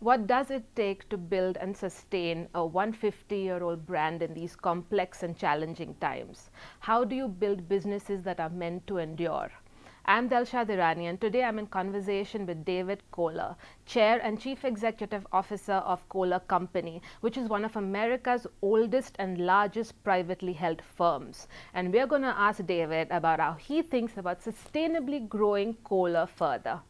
What does it take to build and sustain a 150-year-old brand in these complex and challenging times? How do you build businesses that are meant to endure? I'm Delshad Irani, and today I'm in conversation with David Kohler, Chair and Chief Executive Officer of Kohler Company, which is one of America's oldest and largest privately held firms. And we're going to ask David about how he thinks about sustainably growing Kohler further.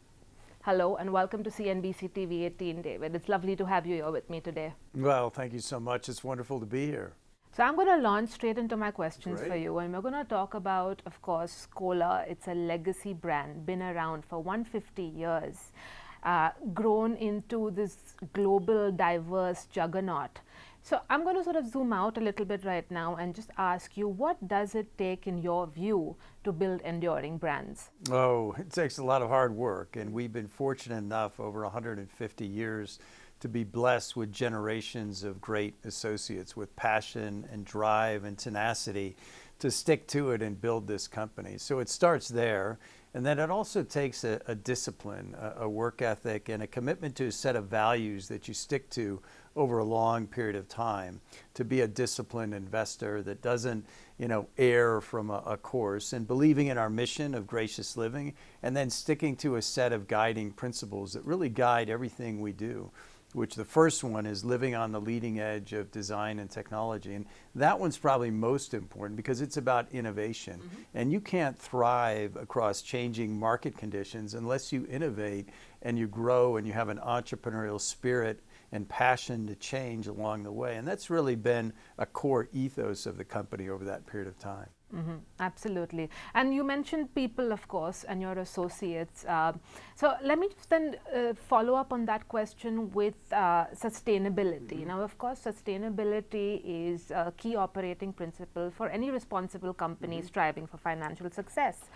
Hello and welcome to CNBC TV18, David. It's lovely to have you here with me today. Well, thank you so much. It's wonderful to be here. So I'm going to launch straight into my questions Great. for you. And we're going to talk about, of course, Kohler. It's a legacy brand, been around for 150 years, grown into this global, diverse juggernaut. So I'm going to sort of zoom out a little bit right now and just ask you, what does it take, in your view, to build enduring brands? Oh, it takes a lot of hard work, and we've been fortunate enough over 150 years to be blessed with generations of great associates with passion and drive and tenacity to stick to it and build this company. So it starts there, and then it also takes a discipline, a work ethic, and a commitment to a set of values that you stick to over a long period of time, to be a disciplined investor that doesn't, err from a course, and believing in our mission of gracious living, and then sticking to a set of guiding principles that really guide everything we do, which the first one is living on the leading edge of design and technology. And that one's probably most important because it's about innovation. And you can't thrive across changing market conditions unless you innovate and you grow and you have an entrepreneurial spirit and passion to change along the way. And that's really been a core ethos of the company over that period of time. Absolutely. And you mentioned people, of course, and your associates. So let me just then follow up on that question with sustainability. Now, of course, sustainability is a key operating principle for any responsible company striving for financial success.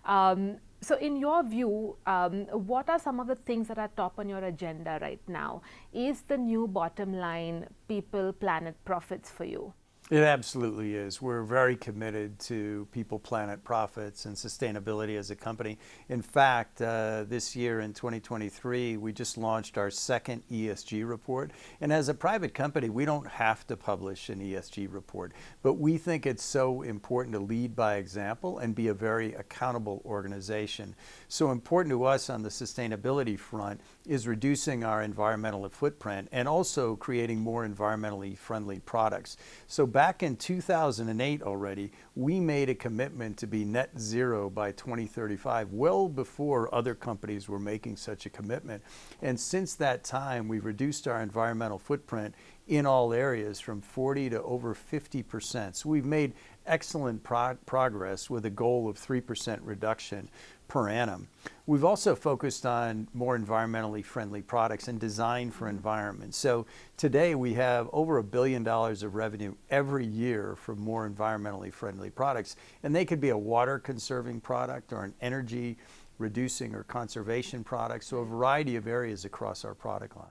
So in your view, what are some of the things that are top on your agenda right now? Is the new bottom line people, planet, profits for you? It absolutely is. We're very committed to people, planet, profits, and sustainability as a company. In fact, this year in 2023, we just launched our second ESG report. And as a private company, we don't have to publish an ESG report, but we think it's so important to lead by example and be a very accountable organization. So important to us on the sustainability front is reducing our environmental footprint and also creating more environmentally friendly products. So back in 2008 already, we made a commitment to be net zero by 2035, well before other companies were making such a commitment. And since that time, we've reduced our environmental footprint in all areas from 40 to over 50%. So we've made excellent progress with a goal of 3% reduction per annum. We've also focused on more environmentally friendly products and design for environment. So today we have over $1 billion of revenue every year for more environmentally friendly products. And they could be a water conserving product or an energy reducing or conservation product. So a variety of areas across our product line.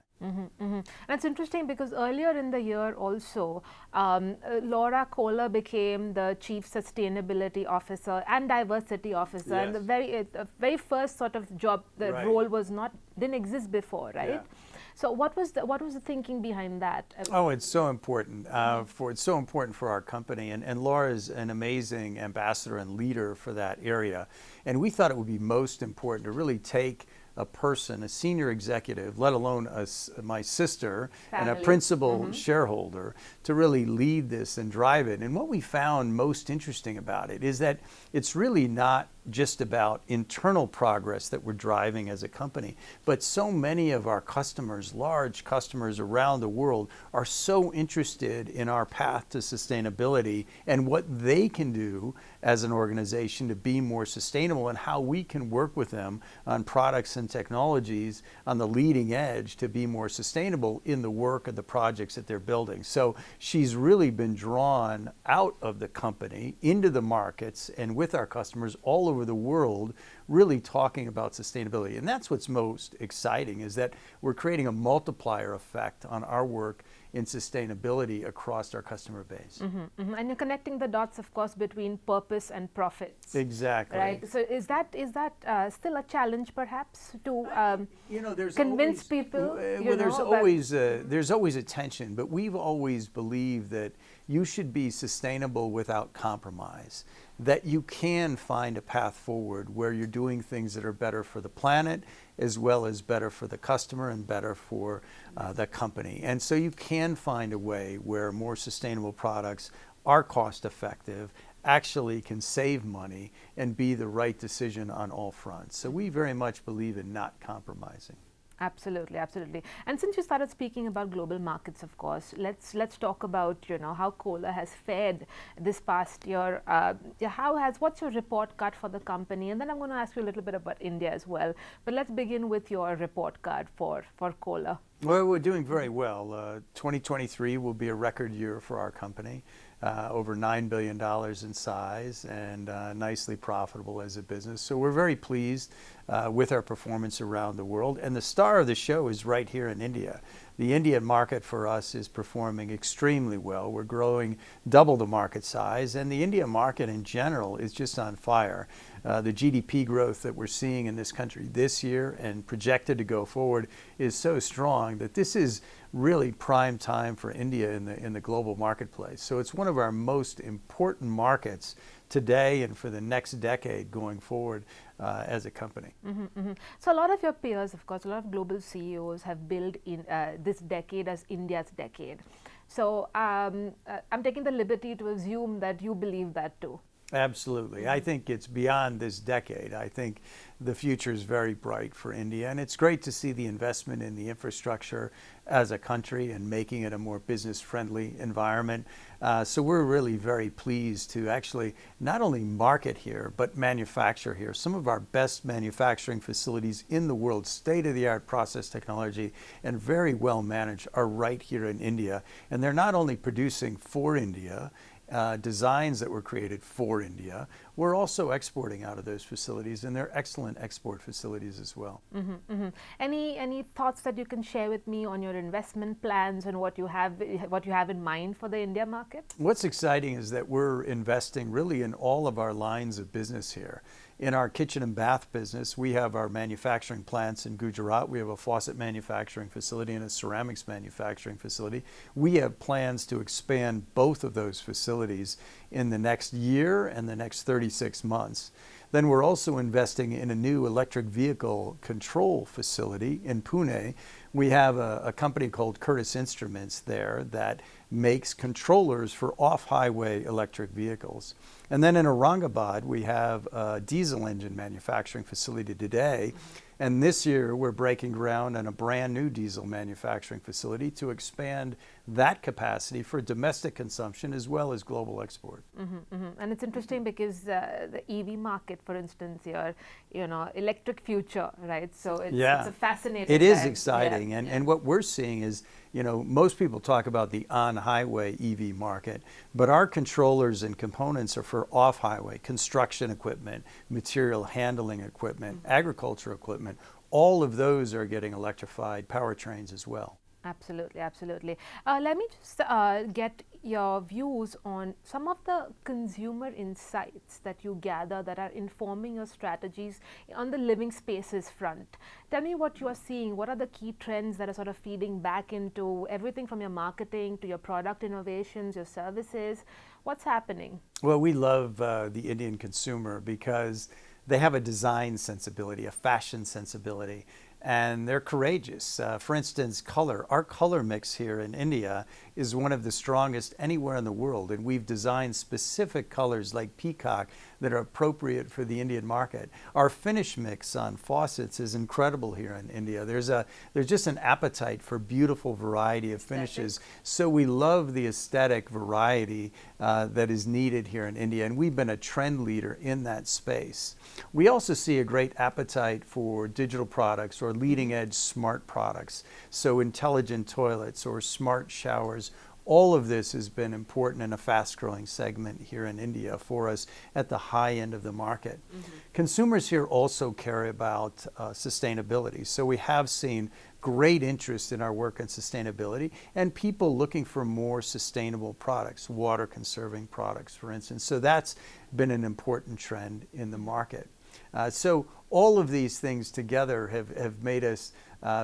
And it's interesting because earlier in the year also, Laura Kohler became the Chief Sustainability Officer and Diversity Officer. Yes. And the very first sort of job, the role didn't exist before, right? Yeah. So what was the thinking behind that? Oh, it's so important. It's so important for our company, and Laura is an amazing ambassador and leader for that area. And we thought it would be most important to really take a person, a senior executive, let alone my sister and a principal shareholder, to really lead this and drive it. And what we found most interesting about it is that it's really not just about internal progress that we're driving as a company, but so many of our customers, large customers around the world, are so interested in our path to sustainability and what they can do as an organization to be more sustainable, and how we can work with them on products and technologies on the leading edge to be more sustainable in the work of the projects that they're building. So she's really been drawn out of the company into the markets and with our customers all over the world, really talking about sustainability. And that's what's most exciting, is that we're creating a multiplier effect on our work in sustainability across our customer base. And you're connecting the dots, of course, between purpose and profits. Exactly. Right. So is that still a challenge, perhaps, to there's convince always, people? There's always a tension, but we've always believed that you should be sustainable without compromise, that you can find a path forward where you're doing things that are better for the planet as well as better for the customer and better for the company. And so you can find a way where more sustainable products are cost effective, actually can save money, and be the right decision on all fronts. So we very much believe in not compromising. Absolutely, absolutely. And since you started speaking about global markets, of course, let's talk about how Kohler has fared this past year. What's your report card for the company? And then I'm going to ask you a little bit about India as well. But let's begin with your report card for Kohler. Well, we're doing very well. 2023 will be a record year for our company. Over $9 billion in size and nicely profitable as a business. So we're very pleased with our performance around the world. And the star of the show is right here in India. The Indian market for us is performing extremely well. We're growing double the market size, and the India market in general is just on fire. The GDP growth that we're seeing in this country this year and projected to go forward is so strong that this is really prime time for India in the global marketplace. So it's one of our most important markets today and for the next decade going forward as a company. So a lot of your peers, of course, a lot of global CEOs have billed in this decade as India's decade. So I'm taking the liberty to assume that you believe that too. Absolutely. I think it's beyond this decade. I think the future is very bright for India, and it's great to see the investment in the infrastructure as a country and making it a more business-friendly environment. So we're really very pleased to actually not only market here, but manufacture here. Some of our best manufacturing facilities in the world, state-of-the-art process technology, and very well managed, are right here in India. And they're not only producing for India, designs that were created for India, we're also exporting out of those facilities, and they're excellent export facilities as well. Any thoughts that you can share with me on your investment plans and what you have in mind for the India market? What's exciting is that we're investing really in all of our lines of business here. In our kitchen and bath business, we have our manufacturing plants in Gujarat. We have a faucet manufacturing facility and a ceramics manufacturing facility. We have plans to expand both of those facilities in the next year and the next 36 months. Then we're also investing in a new electric vehicle control facility in Pune. We have a company called Curtis Instruments there that makes controllers for off-highway electric vehicles. And then in Aurangabad, we have a diesel engine manufacturing facility today. And this year, we're breaking ground on a brand new diesel manufacturing facility to expand that capacity for domestic consumption as well as global export. And it's interesting because the EV market, for instance, electric future, right? So it's a fascinating. It is exciting, and what we're seeing is, most people talk about the on-highway EV market, but our controllers and components are for off-highway construction equipment, material handling equipment, agriculture equipment. All of those are getting electrified powertrains as well. Absolutely, absolutely. Let me just get your views on some of the consumer insights that you gather that are informing your strategies on the living spaces front. Tell me what you are seeing. What are the key trends that are sort of feeding back into everything from your marketing to your product innovations, your services? What's happening? Well, we love the Indian consumer because they have a design sensibility, a fashion sensibility, and they're courageous. For instance, color. Our color mix here in India is one of the strongest anywhere in the world, and we've designed specific colors like peacock that are appropriate for the Indian market. Our finish mix on faucets is incredible here in India. There's just an appetite for beautiful variety of finishes. So we love the aesthetic variety that is needed here in India, and we've been a trend leader in that space. We also see a great appetite for digital products or leading edge smart products. So intelligent toilets or smart showers. All of this has been important in a fast-growing segment here in India for us at the high end of the market. Consumers here also care about sustainability. So we have seen great interest in our work on sustainability and people looking for more sustainable products, water conserving products, for instance. So that's been an important trend in the market. So all of these things together have made us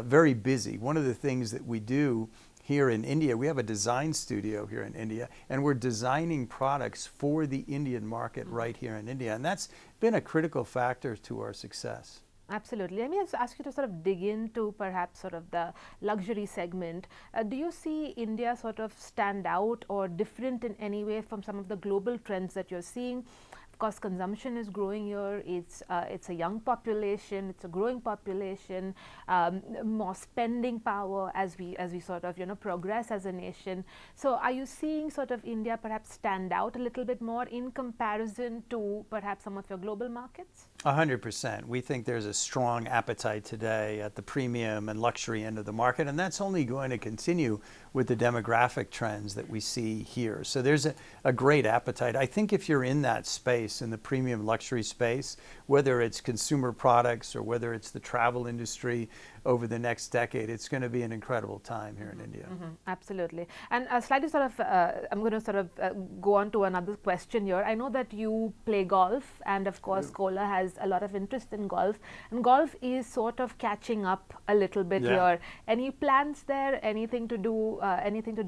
very busy. One of the things that we do here in India, we have a design studio here in India, and we're designing products for the Indian market right here in India. And that's been a critical factor to our success. Absolutely. Let me just ask you to sort of dig into perhaps sort of the luxury segment. Do you see India sort of stand out or different in any way from some of the global trends that you're seeing? Of course, consumption is growing here. It's a young population. It's a growing population. More spending power as we sort of progress as a nation. So, are you seeing sort of India perhaps stand out a little bit more in comparison to perhaps some of your global markets? 100%. We think there's a strong appetite today at the premium and luxury end of the market, and that's only going to continue with the demographic trends that we see here. So there's a great appetite. I think if you're in that space, in the premium luxury space, whether it's consumer products or whether it's the travel industry over the next decade, it's going to be an incredible time here in India. Absolutely. And slightly sort of, I'm going to sort of go on to another question here. I know that you play golf, and of course Kohler has a lot of interest in golf, and golf is sort of catching up a little bit here. Any plans there? Anything to do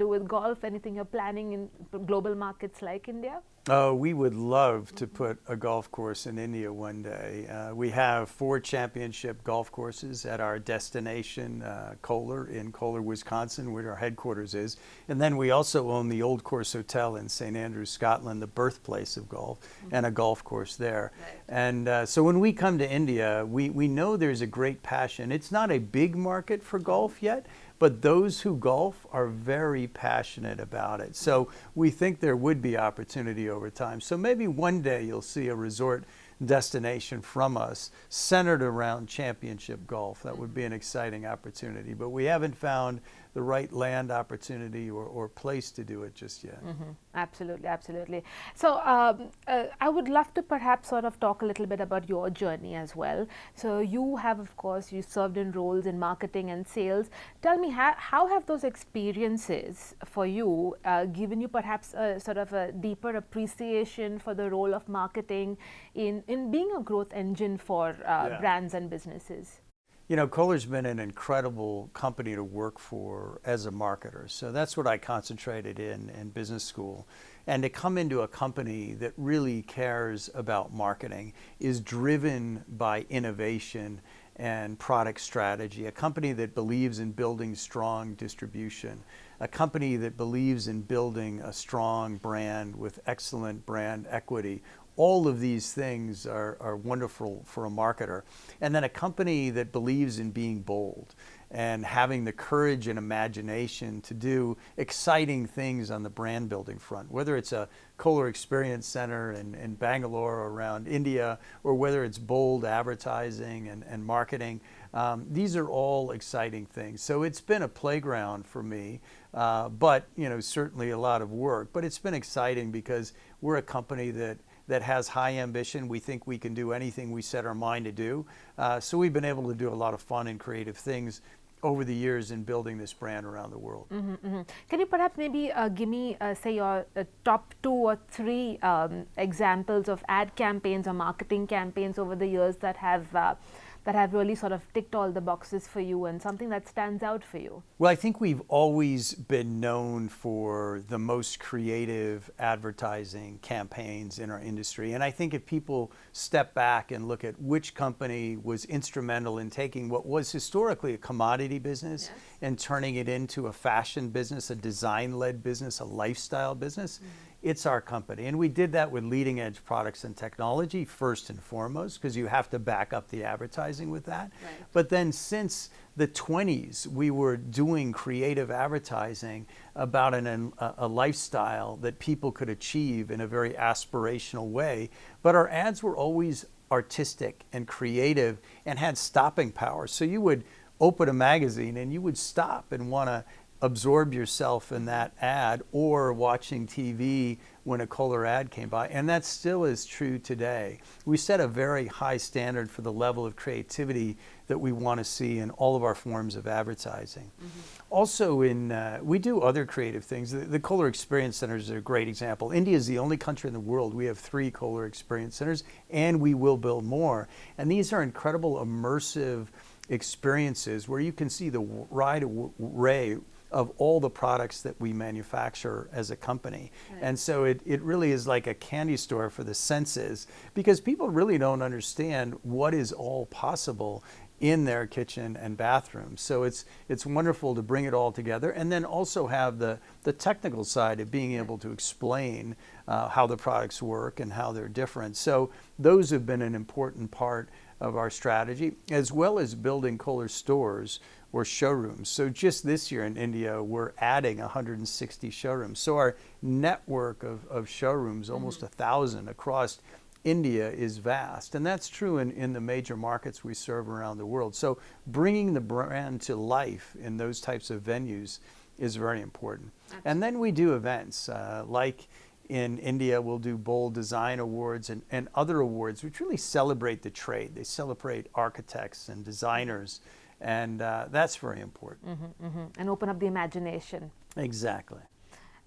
with golf? Anything you're planning in global markets like India? Oh, we would love to put a golf course in India one day. We have 4 championship golf courses at our destination, Kohler, in Kohler, Wisconsin, where our headquarters is. And then we also own the Old Course Hotel in St. Andrews, Scotland, the birthplace of golf, and a golf course there. Right. And so when we come to India, we know there's a great passion. It's not a big market for golf yet, but those who golf are very passionate about it. So we think there would be opportunity over time. So maybe one day you'll see a resort destination from us centered around championship golf. That would be an exciting opportunity. But we haven't found the right land opportunity or place to do it just yet. Absolutely, absolutely. So I would love to perhaps sort of talk a little bit about your journey as well. So you have, of course, you served in roles in marketing and sales. Tell me, how have those experiences for you given you perhaps a sort of a deeper appreciation for the role of marketing in being a growth engine for brands and businesses? You know, Kohler's been an incredible company to work for as a marketer. So that's what I concentrated in business school. And to come into a company that really cares about marketing, is driven by innovation and product strategy, a company that believes in building strong distribution, a company that believes in building a strong brand with excellent brand equity. All of these things are wonderful for a marketer. And then a company that believes in being bold and having the courage and imagination to do exciting things on the brand building front, whether it's a Kohler Experience Center in Bangalore or around India, or whether it's bold advertising and marketing. These are all exciting things. So it's been a playground for me, but certainly a lot of work. But it's been exciting because we're a company that has high ambition. We think we can do anything we set our mind to do. So we've been able to do a lot of fun and creative things over the years in building this brand around the world. Can you perhaps maybe give me, say, your top 2 or 3 examples of ad campaigns or marketing campaigns over the years that have really sort of ticked all the boxes for you and something that stands out for you? Well, I think we've always been known for the most creative advertising campaigns in our industry. And I think if people step back and look at which company was instrumental in taking what was historically a commodity business and turning it into a fashion business, a design-led business, a lifestyle business, it's our company. And we did that with leading edge products and technology first and foremost, because you have to back up the advertising with that. Right. But then since the 20s, we were doing creative advertising about a lifestyle that people could achieve in a very aspirational way. But our ads were always artistic and creative and had stopping power. So you would open a magazine and you would stop and want to absorb yourself in that ad or watching TV when a Kohler ad came by. And that still is true today. We set a very high standard for the level of creativity that we want to see in all of our forms of advertising. Also, we do other creative things. The Kohler Experience Centers are a great example. India is the only country in the world. We have 3 Kohler Experience Centers, and we will build more. And these are incredible immersive experiences where you can see the wide array of all the products that we manufacture as a company. Right. And so it really is like a candy store for the senses, because people really don't understand what is all possible in their kitchen and bathroom. So it's wonderful to bring it all together, and then also have the technical side of being able to explain how the products work and how they're different. So those have been an important part of our strategy, as well as building Kohler stores or showrooms. So just this year in India, we're adding 160 showrooms. So our network of showrooms, almost 1,000 across India, is vast. And that's true in the major markets we serve around the world. So bringing the brand to life in those types of venues is very important. Absolutely. And then we do events like in India, we'll do Bold Design Awards and other awards which really celebrate the trade. They celebrate architects and designers, and that's very important. And open up the imagination. Exactly.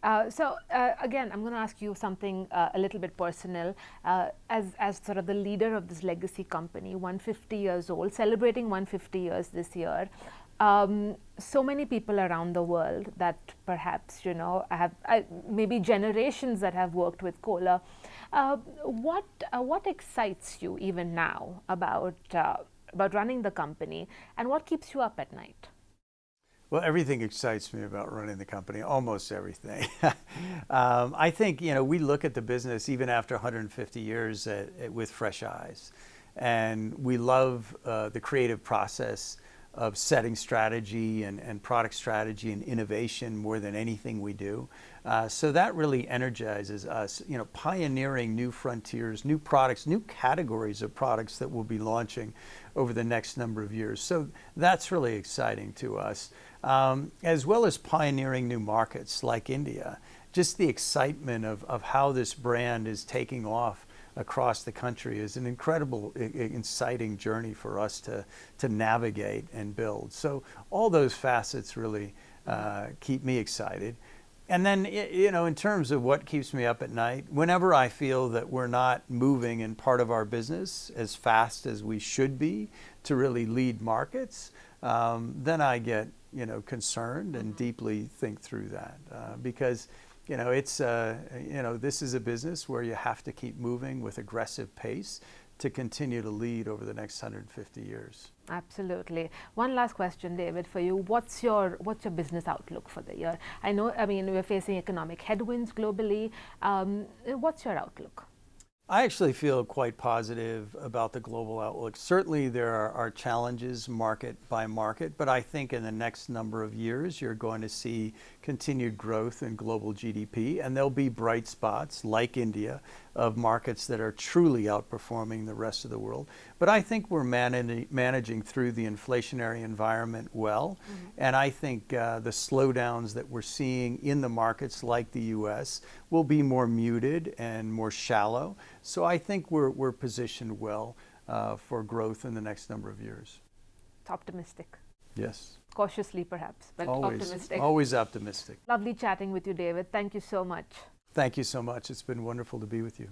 Again, I'm going to ask you something a little bit personal. As sort of the leader of this legacy company, 150 years old, celebrating 150 years this year, so many people around the world that perhaps, have maybe generations that have worked with Kohler. What excites you even now about running the company, and what keeps you up at night? Well, everything excites me about running the company, almost everything. I think, we look at the business even after 150 years with fresh eyes. And we love the creative process of setting strategy and product strategy and innovation more than anything we do. So that really energizes us, pioneering new frontiers, new products, new categories of products that we'll be launching over the next number of years. So that's really exciting to us, as well as pioneering new markets like India. Just the excitement of how this brand is taking off across the country is an incredible, exciting journey for us to navigate and build. So all those facets really keep me excited. And then, in terms of what keeps me up at night, whenever I feel that we're not moving in part of our business as fast as we should be to really lead markets, then I get, concerned and deeply think through that, because it's this is a business where you have to keep moving with aggressive pace to continue to lead over the next 150 years. Absolutely. One last question, David, for you. What's your business outlook for the year? We're facing economic headwinds globally. What's your outlook? I actually feel quite positive about the global outlook. Certainly there are challenges market by market, but I think in the next number of years you're going to see continued growth in global GDP, and there'll be bright spots like India of markets that are truly outperforming the rest of the world. But I think we're managing through the inflationary environment well, and I think the slowdowns that we're seeing in the markets like the US will be more muted and more shallow. So I think we're positioned well for growth in the next number of years. It's optimistic. Yes. Cautiously perhaps, but optimistic. Always optimistic. Lovely chatting with you, David. Thank you so much. Thank you so much. It's been wonderful to be with you.